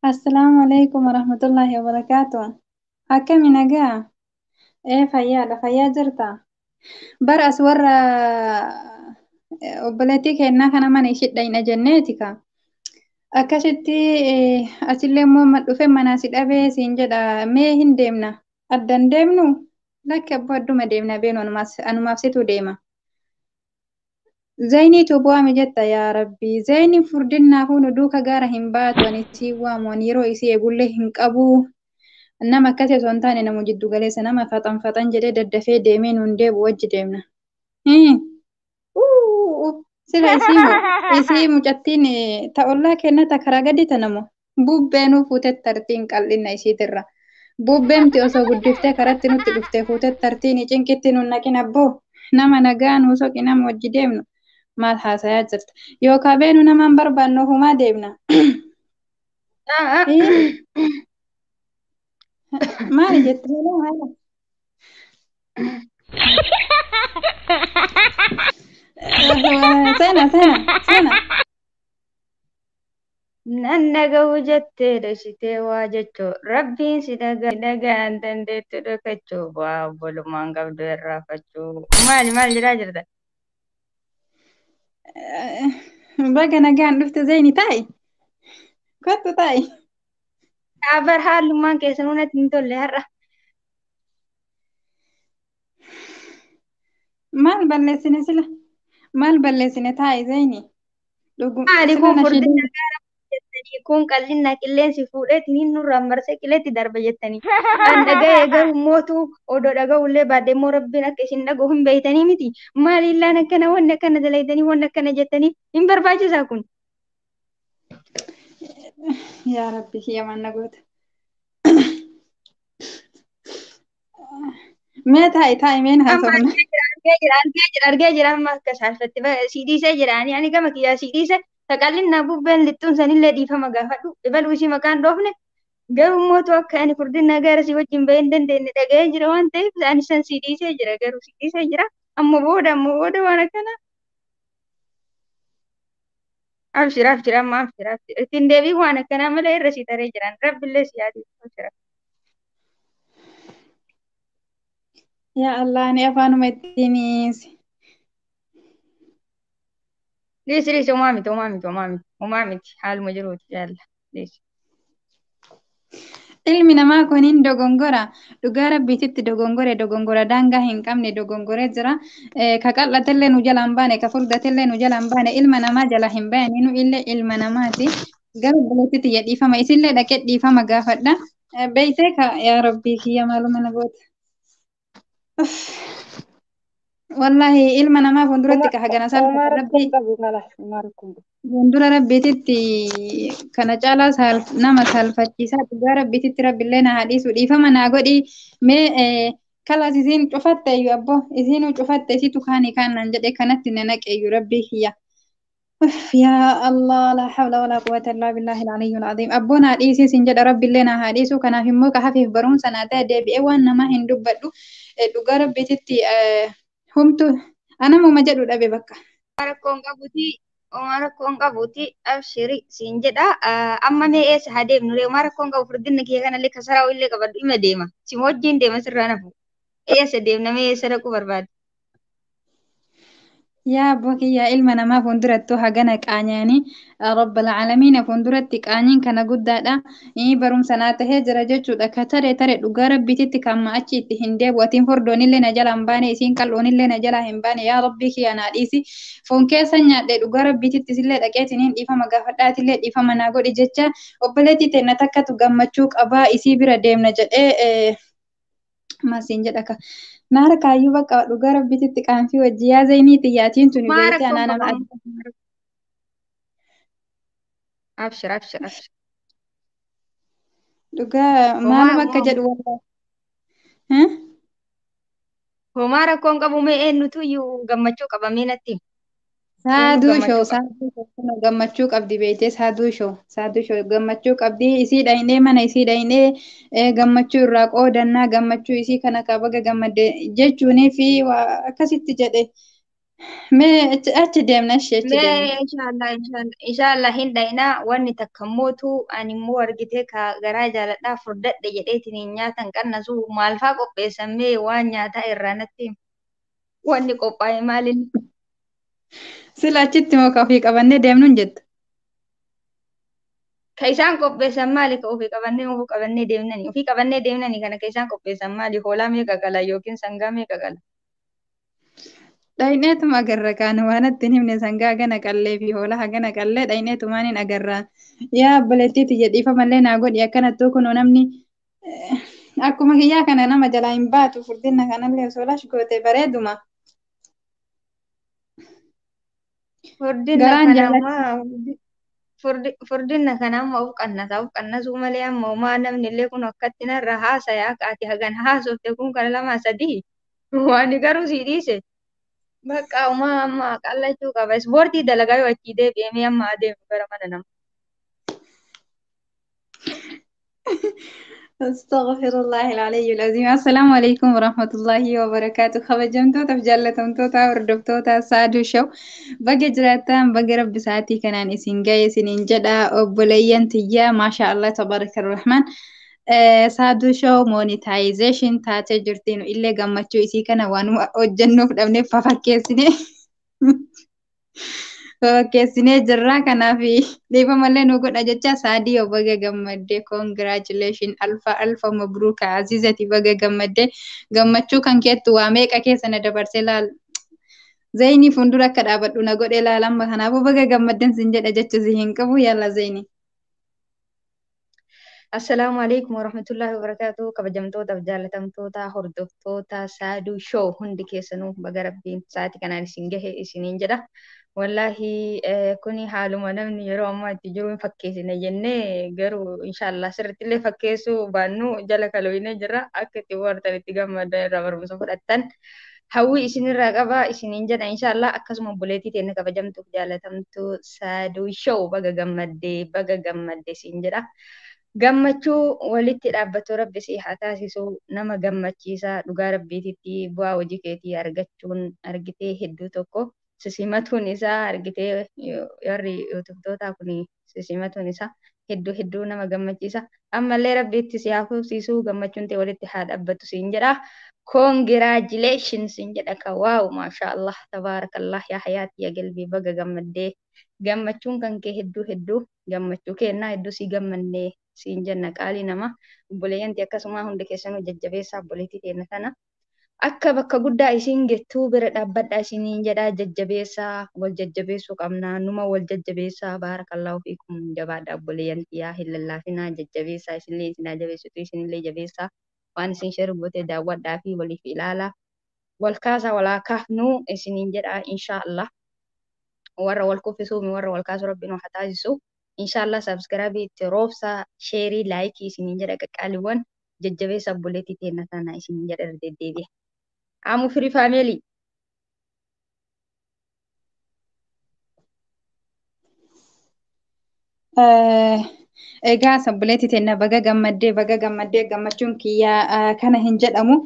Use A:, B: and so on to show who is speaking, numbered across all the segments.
A: السلام عليكم ورحمة الله وبركاته. أكمل نجا. إيه فيا جرتا برأس ورا obboleettii kennaa kana mana ishee dhayna jenneetika akkasitti asillee immoo dhufe manaa si dhabee siin jedha mee hin deemna addan deemnu lakki abboo adduma deemna beenu anumaaf situ deema. Zayiniitu bu'aame jetta yaa rabbi zayiniin furdinnaafuu nu duuka gaara hin baatu ani sii waamu ani yeroo isii eegullee hin qabu. Nama akkasii osoo hin taane nama jiddu galeessa nama faxan jedhee daddafee deemee nuun deebi'u wajji deemna. Sila isii mucattiin ta'ollaa kennata karaa gadi tanamo bubbeenuu fuutee tartiin qal'inna isiitirra. Bubbeemti osoo guddiftee karatti nutti dhuftee fuutee tartiin cinqitti nuun naqin abboo nama nagaa nuu soqi nama wajji deemnu maal haasayaa jirta yookaan beenu namaan barbaannu ofumaa deemna. Maali jettee maali? Seena.
B: Nan dhaga'u jettee dhoksitee waa jechuu rabbiin si dhagaan dandeettu dhokachuu waa obbolumaan qabdu irraafachuu maal jedhaa jirta?
A: Baga nagaan dhufte zayni taa'i. Kottu taa'i.
B: Dhaabar haalummaan keessanuu natti hin tolle har'a.
A: Maal balleessine sila? Maal balleessine taa'i zayni?
B: Maali kun furdina gaara jettanii kun qal'inna qilleensi fuudheetiin hin nurraan marsee qileetti darba jettanii. An dhaga'ee garuu mootuu odoo dhaga'ullee baadhee immoo rabbiin akka isin dhaga'u hin beeytanii miti. Maaliillaan akkana wanni akkana dalaydanii wanni akkana jettanii hin barbaachisaa kun.
A: Yaa rabbi yaman nagoota. Mee taa'i meen haasofna.
B: Argee jira amma akka saalfatti si dhiisee jiraanii ani gama kiyyaa si dhiise taqallinna bubbeen lixxuun sanillee dhiifama gaafadhu ibaluu isii maqaan dhoofne garuu mootu akka ani furdina gara si wajjin bahee hin dandeenye dhaga'ee jira waan ta'eef ani san si dhiisee jira garuu si dhiisee jira ammoo booda waan akkana. Abshira amma abshira ittiin deebii waan akkanaa malee irra si taree jiran rabbillee si yaadu abshira.
A: Yaa Allah ani afaanuma ittiinis.
B: Liisi homaa miti haaluma jiruuti jaalla liisi.
A: Ilmi namaa kun hin dogongora. Dhugaa rabbiititti dogongora daangaa hin qabne dogongoree jira. Ka qal'atellee nu jala hin baane, ka furdatellee nu jala hin baane, ilma namaa jala hin baane, nu illee ilma namaati. Gara buleetitti ya dhiifama. Isillee dhaqee dhiifama gaafadha. Beeytee ka yaa rabbii kiyya maaluma na goota. Wallahi ilma namaa fuulduratti ka hagana salphata rabbii. Fuuldura rabbiititti kana caalaa nama salphachiisaa dhugaa rabbiititti rabbillee na haadhiisu dhiifama naa godhi mee kalas isiin cufatte iyyuu abbo isiinuu cufatte isitu kaanii kaannan jedhe kanatti na naqe iyyuu rabbii kiyya. Yaa Allah laa hawla walaa quwwata illaa billaahi al-aliyyul aziim abboon haadhiisii sin jedha rabbillee na haadhiisu kanaaf immoo ka hafeef barumsa naa ta'e deebi'ee waan namaa hin dubbadhu dhugaa rabbiititti humtu anamuma jedhu dhabe bakka.
B: Rakkoon qabuuti abshiri siin jedha amma mee eessa haa deemnu reemaa rakkoon qabu furdinni kiyya kanallee kasaraa illee qabadhu ima deema sima wajjin deema sirraa nafu eessa deemna mee eessa dhaquu barbaade.
A: Yaa abboo kiyyaa ilma namaa fuuldurattuu hagana qaanyaanii rabbal caalamiina fuulduratti qaanyiin kana guddaadha. Barumsa naa tahee jira jechuudha. Ka tare dhugaa rabbiititti kamma achi itti hin deebi'u. Atiin hordoonillee na jala hin baane isiin qal'oonillee na jala hin baane yaa rabbii kiyyaa naa dhiisi. Foon keessa nyaadhe dhugaa rabbiititti isillee dhaqeetiin hin dhiifama gaafadhaatillee dhiifama naa godhi jecha obboleettii teenya takkatu gammachuu qabaa isii bira deemna jedhee masiin jedha ka. Naara kaayyuu bakka dhugaa rabbiititti qaanfii wajji yaa zaynii xiyyaatiin tuni beekte anaa nama
B: Abshir.
A: dhugaa maaluma akka jedhu walaa.
B: Homaa rakkoon qabu mee eenyutu iyyuu gammachuu qaba mee natti.
A: Saaduu shoo gammachuu qabdi beekte saaduu shoo gammachuu qabdi isii dhaynee mana isii dhaynee gammachuu irraa qoodannaa gammachuu isii kana ka baga gammadde jechuunii fi akkasitti jedhe Mee achi deemna ishee achi deemna.
B: Mee inshallah hin dhaynaa wanni takka mootu ani immoo argitee ka garaa jaaladhaa furdadhe jedheetiin nyaatan qannasu maal faa qopheessan mee waan nyaataa irraa natti himi. Wanni qophaa'e maaliin
A: Sila achitti moo ka ofii qabannee deemnuun jetta.
B: ka isaan qopheessan maali ka ofii qabannee deemnani ofii qabannee deemnani kana ka isaan qopheessan maali hoolaa meeqa qala yookiin sangaa meeqa qala.
A: Dhayneetuma agarra kaanu waan ittiin himne sangaa hagana qallee fi hoolaa hagana qallee dhayneetumaan hin agarra. Yaa obboleettiiti jedhiifa mallee naa godhi akkanattuu kunoo namni akkuma kiyyaa kana nama jalaa hin baatu furdina kanallee osoo lash goote bareeduma.
B: Furdina
A: Garaan
B: kana
A: jaalatti.
B: ammaa furdina kana amma of qannasuu malee amma homaa namni illee kun akkatti narra haasayaa kaati hagan haasofte kun kana lama sadii waan garuu sii dhiise bakka homaa amma qallachuu qaba ispoortii dalagaa yoo achii deebi'ee amma adeemu gara mana nama.
A: استغفر الله العلي العظيم. السلام عليكم ورحمة الله وبركاته. خبجمتوتا في جالتمتوتا وردفتوتا سادو شو بقى جراتان بقى رب ساعتي كنان اسين جاي سنين جدا أبوليان تيا ما شاء الله تبارك الرحمن. سادو شو مونيتايزيشن تاتي جرتينو إلا قمتشو إسي كان وانو أجنو في الأبني ففكيسني Fakkeessinee jirra kanaafi dhiifamallee nu godha jecha saadii yoo baga gammaddee congratulation alfa mabruuka azizati baga gammaddee gammachuu kan keettu waa meeqa keessa na dabarsee laal zayinii fuuldura akka dhaabadhu na godhee laalamma kanaafuu baga gammadden sin jedha jecha si hin qabu yalla zayinii.
B: Assalaamu alaikum warahmatullahi wabarakatuh kabajamtoota fi jaalatamtoota hordoftoota saaduu show hundi keessanuu baga rabbiin sa'aatii kanaan isin gahe isiniin jedha. Wallahi kuni haaluma namni yeroo ammaa itti jiru hin fakkeessine jennee garuu inshallah sirriitti illee fakkeessuu baannu jala kalooyinee jirra akka itti bohaartan itti gammadan irraa barumsa fudhattan. Hawwii isinirraa qaba isiniin jedha inshallah akkasuma obboleettii teenya kabajamtuuf jaalatamtu saaduu show baga gammaddee siin jedha. Gammachuu walitti dhaabbatoo rabbi si haa taasisu nama gammachiisaa dhugaa rabbiititti bu'aa hojii keetii argachuun argitee hedduu tokko sisimatuun isaa argitee warri yuutuubtootaa kun sisimatuun isaa hedduu nama gammachiisa. Ammallee rabbiitti si haa fufsiisuu gammachuun ta'e walitti haa dhaabbattu siin jedha. Congratulations siin jedha ka waaw maashaallah tabaarakallah yaa hayaati yaa galbii baga gammaddee gammachuun kan kee hedduu gammachuu kennaa hedduu si gammannee siin jenna qaalii nama obboleeyyanti akkasuma hundi keessanuu jajjabeessaa obboleettii teenya kana akka bakka guddaa isiin gettuu bira dhaabbadhaa isiniin jedhaa jajjabeessaa wal jajjabeessuu qabnaa numa wal jajjabeessaa baarakallahu fiikum jabaadha obboleeyyanti yaa hin lallaafinaa jajjabeessaa isinillee isinaa jabeessitu isinillee jabeessaa waan isin sheeru goote daawwadhaa fi waliif ilaalaa wal kaasaa walaa kaafnuu isiniin jedhaa inshaallah warra wal kuffisuu warra wal kaasuu rabbiin haa taasisu. Inshallah subscribe itti roobsaa sheerii laayikii isiniin jedha qaqqaaliiwwan jajjabeessa obboleettii teenya kana isiniin jedha deddeebi'a. Amu firii faameelii.
A: Egaa obboleettii teenya baga gammaddee gammachuun kiyyaa kana hin jedhamu.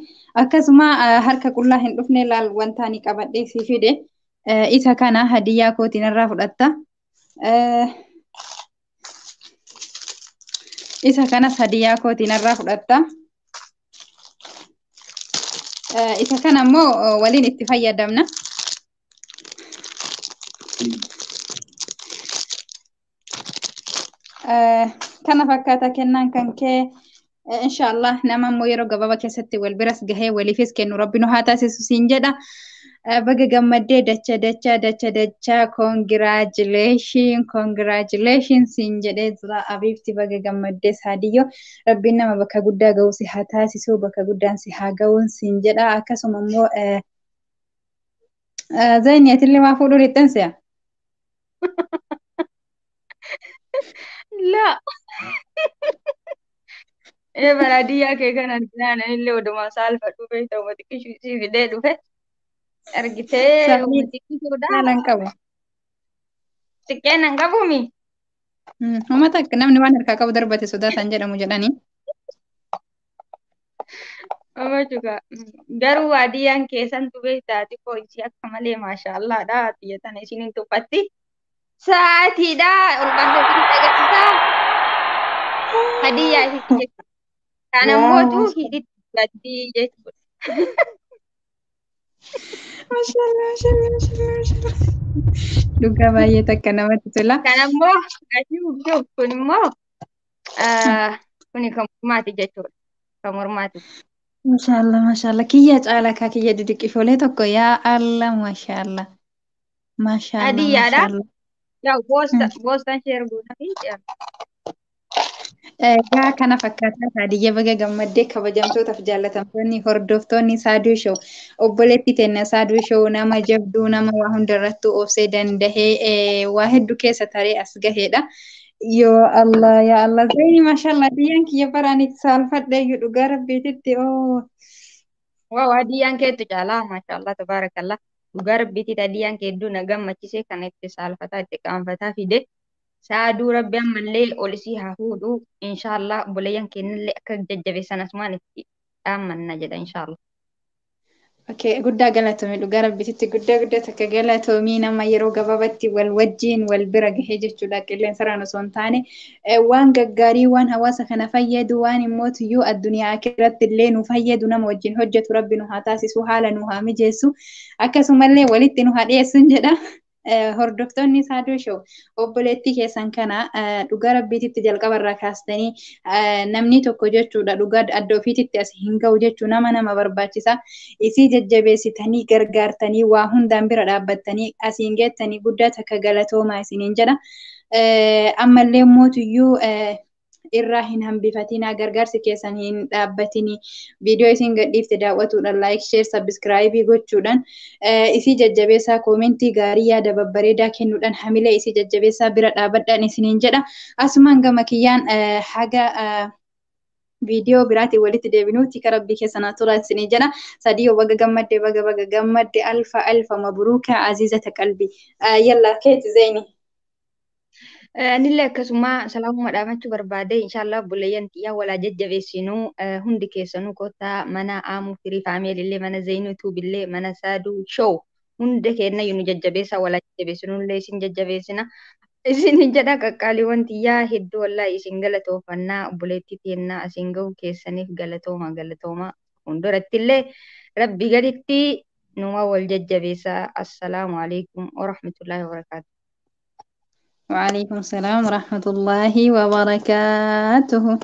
A: Akkasuma harka qullaa hin dhufne laal wanta ani qabadhee si fide isa kana hadiyyaa kootiin irraa fudhatta. Isa kanas hadiyyaa kootiin irraa fudhatta. Isa kana immoo waliin itti fayyadamna. Kana fakkaata kennaan kan kee inshallah nama immoo yeroo gabaabaa keessatti wal biras gahee waliifis kennu rabbi nu haa taasisu siin jedha. Baga gammaddee dacha congratulation siin jedhee jira abiifti baga gammaddee saadiyyoo rabbiin nama bakka guddaa ga'u si haa taasisu bakka guddaan si haa ga'uun siin jedha akkasuma immoo zayniyatillee waa fuudhuu lixxansiya.
B: La. Baadiyyaa kee kan arginaan illee odumaan saalfadhu beektaa uummati qishii fidee dhufe. Argitee uummati qishuudha.
A: Saalan qabu.
B: Xiqqeen hin qabuumi.
A: Uummata akka namni waan harkaa qabu darbate sodaatan jedhamu jedhanii.
B: Amma juga garuu waadiyyaan keessantu beektaati koo ishee akka malee maashaallaadha xiyya tana isiniin tuffatti sa'aatiidha ol baasanii agarsiisaa hadiyyaa isitti jechuudha. Kan
A: Waaw,
B: ammootu hidhitti gaddii jechuudha.
A: mashallah, mashallah, mashallah, mashallah. Dhugaa baay'ee takka namatti tola.
B: Kan ammoo asii hubduuf kun immoo kuni kan mormaati jechuudha. Kan mormaati.
A: Mashallah, mashallah. Kiyya caala kaa kiyya didiqqifolee tokko yaa Allah, mashallah. Mashallah,
B: Hadiyyaadha.
A: mashallah.
B: Yaa boostaan ishee erguudha fi
A: Egaa kana fakkaataa Saadiyya Baga Gammaddee kabajamtootaaf jaallatamtoonni hordoftoonni Saaduu Show obboleetti teenya Saaduu Show nama jabduu nama waa hundarrattuu obsee dandahee waa hedduu keessa taree as gaheedha. Yoo Allah yaa Allah zayni maashaallah diyyaan kiyya baraan itti saalfadhee iyyuu dhugaa rabbiititti oo.
B: Waaw hadiyyaan keetu caalaa maashaallah tabaarakallah. Dhugaa rabbiitti hadiyyaan kee hedduu na gammachiise kan itti saalfataa itti qaanfataa fide. Saaduu rabbi ammallee ol isii haa fuudhu. Inshaallah obboleeyyan keenyallee akka jajjabeessan asumaan itti dhaammanna jedha inshaallah.
A: Okay, guddaa galatoomii dhugaa rabbititti guddaa takka galatoomii nama yeroo gabaabatti wal wajjiin wal bira gahee jechuudha qilleensarraan osoo hin taane waan gaggaarii waan hawaasa kana fayyadu waan immoo tuyyuu addunyaa akirratti illee nu fayyadu nama wajjin hojjetu rabbi nu haa taasisu haala nu haa mijeessu akkasumallee walitti nu haa dhiyeessun jedha. Hordoftoonni Saaduu Show obboleettii keessan kana dhugaa rabbiititti jalqabarraa kaastanii namni tokko jechuudha dhugaa adda ofiititti as hin ga'u jechuu nama barbaachisa. Isii jajjabeessitanii gargaartanii waa hundaan bira dhaabbattanii asiin geettanii guddaa takka galatoomaa isiniin jedha. Ammallee mootuyyuu irraa hin hambifatinaa gargaarsi keessan hin dhaabbatinii viidiyoo isin gadhiifte daawwatuudhaan laayik sheer sabiskiraayibii gochuudhaan isii jajjabeessaa koomentii gaarii yaada babbareedaa kennuudhaan hamilee isii jajjabeessaa bira dhaabbadhaan isiniin jedha. Asumaan gama kiyyaan haga viidiyoo biraatiin walitti deebinuutti kan rabbii keessanaa turaa isinii jedha. Sadii baga gammadde alfa mabruuka aziizata qalbii. Yalla keeti zeyni.
B: Anillee akkasuma salaamuma dhaamachuu barbaade inshaallah obboleeyyan xiyyaa walaa jajjabeessinuu hundi keessanuu kottaa mana aamuu firii faameelillee mana zeenuu tuubillee mana Saaduu Show hunda keenya nu jajjabeessaa walaa jajjabeessinullee isin jajjabeessina. Isin jedha qaqqaaliiwwan xiyyaa hedduu wallaa isin galatoofannaa obboleettii teennaa isin ga'u keessaniif galatooma hundurattillee rabbi gaditti numa wal jajjabeessaa. Assalaamu alaikum warahmatullaahi wabarakaatu.
A: وعليكم السلام ورحمة الله وبركاته.